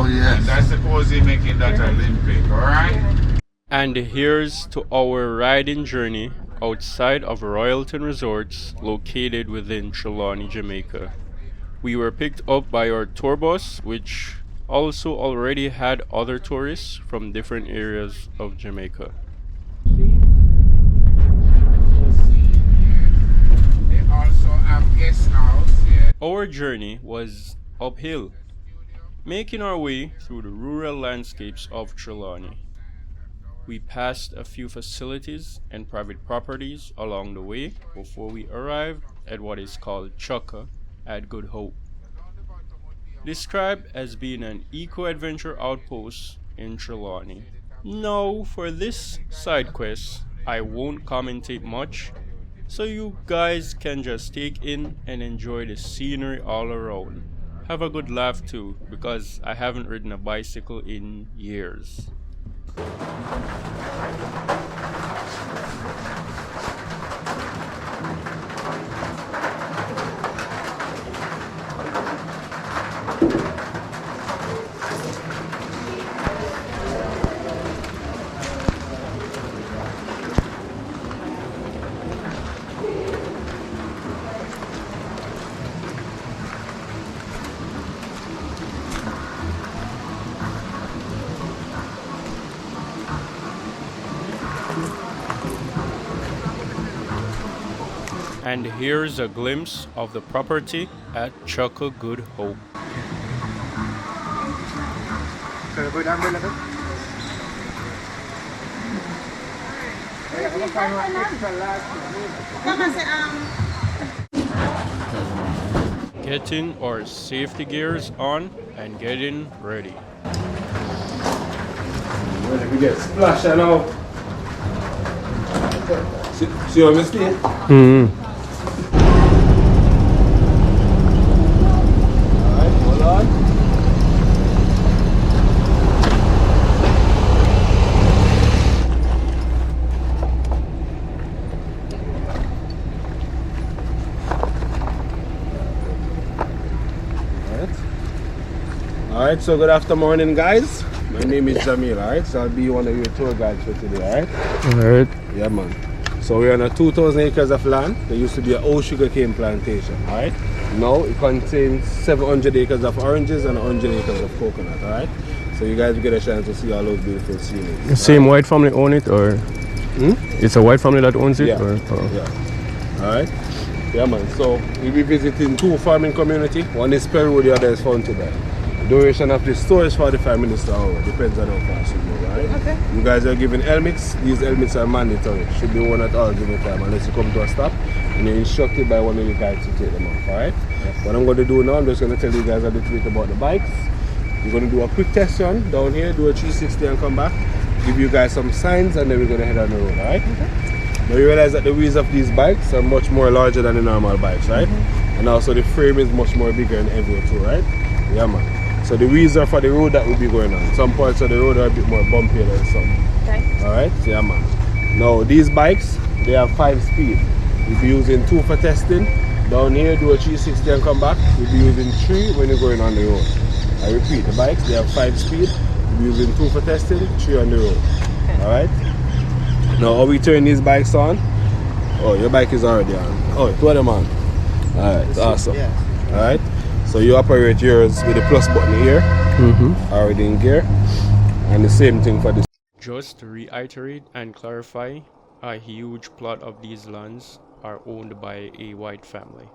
yes. And I suppose he making that Olympic, alright? And here's to our riding journey outside of Royalton Resorts located within Trelawny, Jamaica. We were picked up by our tour bus, which also already had other tourists from different areas of Jamaica. They also have guest house, yeah. Our journey was uphill, making our way through the rural landscapes of Trelawny. We passed a few facilities and private properties along the way before we arrived at what is called Chukka Good Hope, described as being an eco-adventure outpost in Trelawny. Now, for this side quest, I won't commentate much, so you guys can just take in and enjoy the scenery all around. Have a good laugh too, because I haven't ridden a bicycle in years. And here's a glimpse of the property at Chukka Good Hope. Getting our safety gears on and getting ready. When we get splashed now. See what I mistake? Alright, hold on. Alright, so good afternoon, guys. My name is Jamil, alright? So I'll be one of your tour guides for today, alright? Alright. Yeah, man. So we're on a 2,000 acres of land. There used to be an old sugarcane plantation, alright? Now it contains 700 acres of oranges and 100 acres of coconut, alright? So you guys will get a chance to see all those beautiful scenery. The same white family own it, or it's a white family that owns it? Yeah. Or, Yeah. Alright? Yeah, man. So we'll be visiting two farming community. One is Peru, the other is Fontabelle. Duration of this tour is 45 minutes to an hour, depends on how fast you go, right? Okay. You guys are given helmets. These helmets are mandatory. Should be worn at all given time unless you come to a stop and you're instructed by one of the guides to take them off, alright? Yes. What I'm going to do now, I'm just going to tell you guys a little bit about the bikes. We're going to do a quick test run down here, do a 360 and come back, give you guys some signs, and then we're going to head on the road, alright? Okay. Now you realize that the wheels of these bikes are much more larger than the normal bikes, right? And also the frame is much more bigger and heavier too, right? Yeah, man. So the wheels are for the road that we'll be going on. Some parts of the road are a bit more bumpier than some. Okay. Alright, so yeah, man. Now these bikes, they have 5 speed. We'll be using 2 for testing. Down here, do a 360 and come back. We'll be using 3 when you're going on the road. I repeat, the bikes, they have 5 speed. We'll be using 2 for testing, 3 on the road. Okay. Alright. Now how we turn these bikes on? Oh, your bike is already on. Oh, 2 of them on. Alright, awesome. Yeah. Alright. So you operate yours with the plus button here, already in gear, and the same thing for this. Just to reiterate and clarify, a huge plot of these lands are owned by a white family.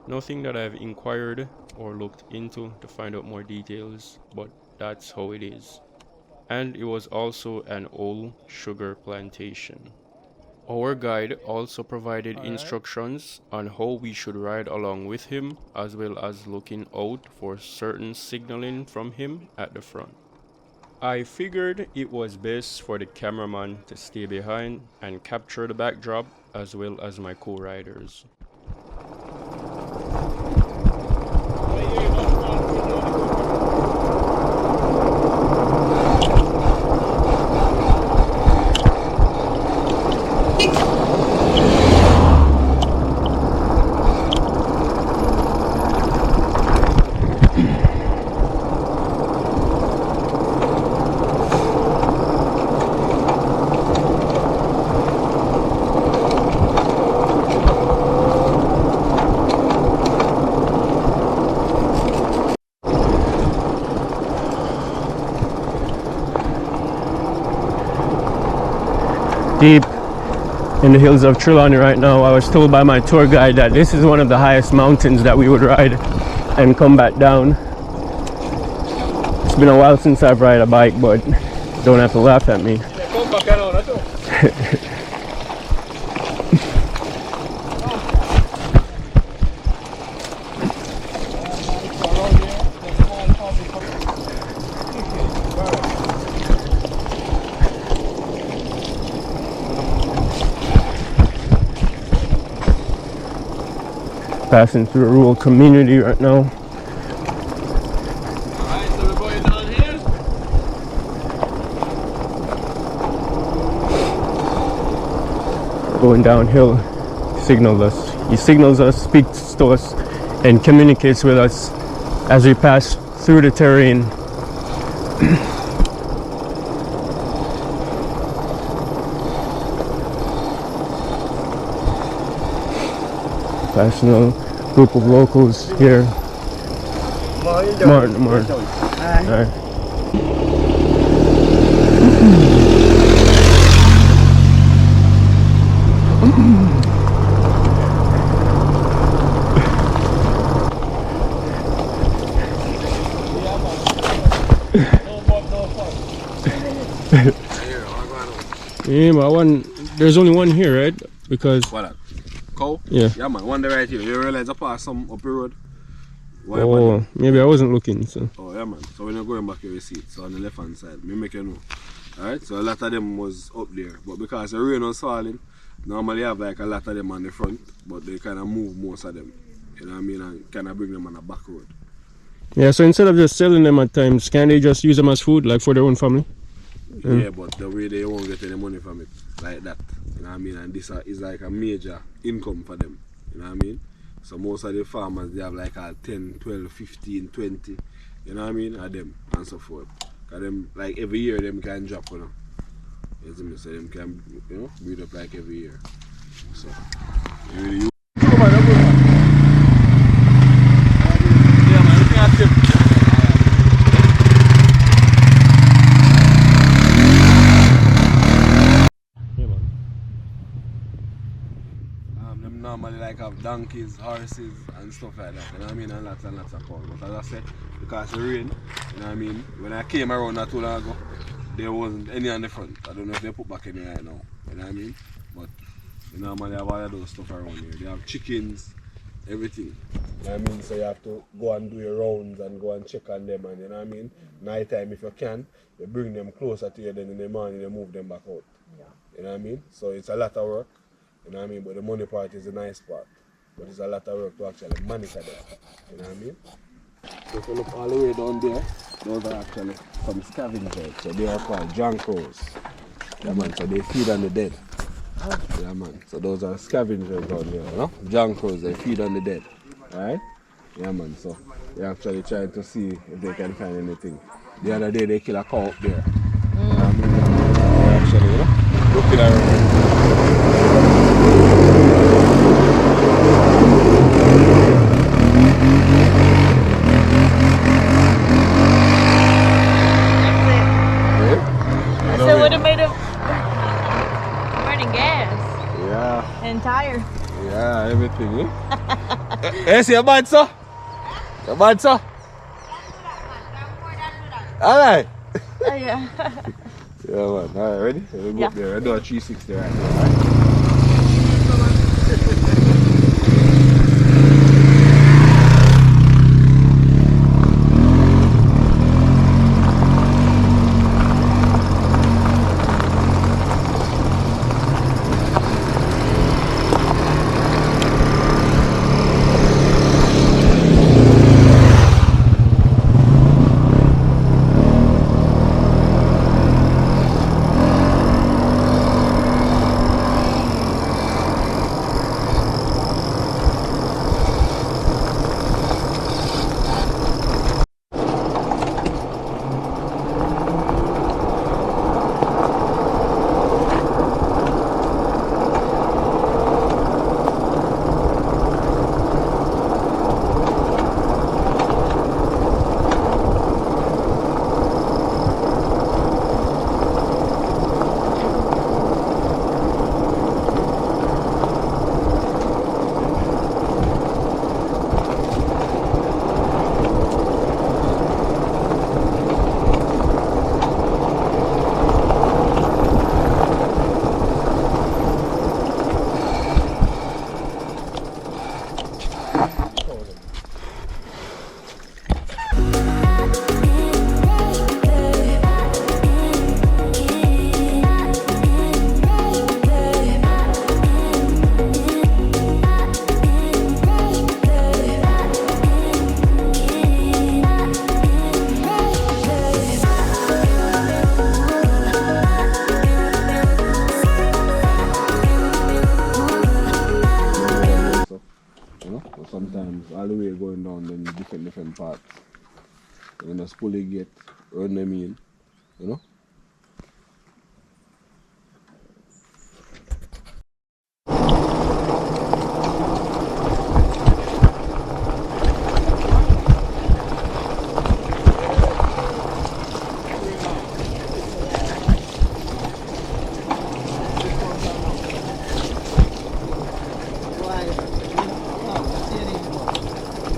Nothing that I've inquired or looked into to find out more details, but that's how it is. And it was also an old sugar plantation. Our guide also provided instructions on how we should ride along with him, as well as looking out for certain signaling from him at the front. I figured it was best for the cameraman to stay behind and capture the backdrop, as well as my co-riders. deep in the hills of Trelawny right now. I was told by my tour guide that this is one of the highest mountains that we would ride and come back down. It's been a while since I've ride a bike, but don't have to laugh at me. Passing through a rural community right now. Alright, so we're going down here. Going downhill. He signals us, speaks to us, and communicates with us as we pass through the terrain. Passing a group of locals here. Martin. Alright. Yeah, man, there's only one here, right? Because What? Cow? yeah. Yeah, man. One day right here. You realize I passed some up the road. Why, Oh, man? maybe I wasn't looking. So Oh, yeah, man. So when you're going back here, you see it. So on the left hand side, me make you know. Alright, so a lot of them was up there. But because the rain was falling, normally have like a lot of them on the front, but they kind of move most of them. You know what I mean? And kind of bring them on the back road. yeah. So instead of just selling them at times, can they just use them as food, like for their own family? Yeah, but the way they won't get any money from it, like that. You know what I mean? And this is like a major income for them. You know what I mean? So most of the farmers, they have like a 10, 12, 15, 20. You know what I mean? Of them and so forth. Because them, like every year, them can drop, you know. You see me? So them can, you know, build up like every year. So, really, them normally like have donkeys, horses and stuff like that, you know what I mean, and lots of cows. But as I said, because of the rain, you know what I mean, when I came around not too long ago, there wasn't any on the front. I don't know if they put back any right now, you know what I mean, but you normally have all of those stuff around here. They have chickens, everything. You know what I mean, so you have to go and do your rounds and go and check on them, and you know what I mean, night time if you can, you bring them closer to you, then in the morning you move them back out. Yeah. You know what I mean, so it's a lot of work. You know what I mean? But the money part is the nice part. But it's a lot of work to actually monitor them. You know what I mean? So if you look all the way down there, those are actually some scavengers. So they are called jankos. Yeah, man. So they feed on the dead. Yeah, man. So those are scavengers down there, you know? Jankos, they feed on the dead. Alright? Yeah, man. So they're actually trying to see if they can find anything. The other day they kill a cow up there. You know what I mean? They're actually, you know, looking around. So it would have made a burning gas. Yeah. And tire. Yeah, everything, eh? Hey, see your bad, sir? Your bad, sir? Alright. Oh yeah. Yeah, man. Alright, ready? We'll go Yeah. up there. I'll do a 360 right there, alright? going down in different parts. And just pull the gate, run them in, you know.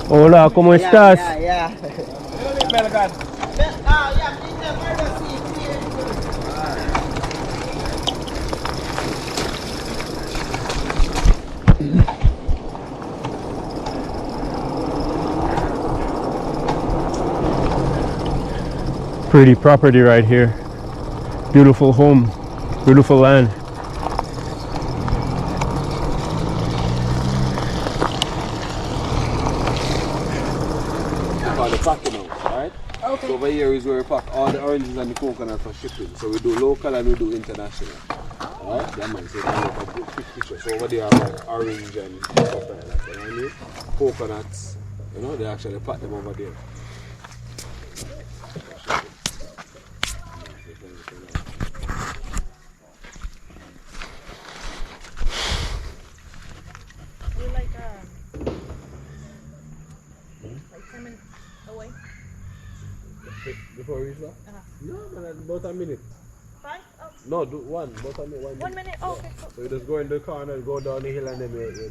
Hola, ¿cómo estás? Pretty property right here. Beautiful home, beautiful land. The packing out, alright? Okay. So over here is where we pack all the oranges and the coconut for shipping. So we do local and we do international. Alright? Yeah man, so you can look at the quick picture. So over there are like orange and stuff like that, you know what I mean? Coconuts, you know, they actually pack them over there. Before we reach that? No, man, about a minute. 5? Oh. No, do one, about a minute. 1 minute? Oh, okay, cool. So you just go in the corner, go down the hill and then you're there.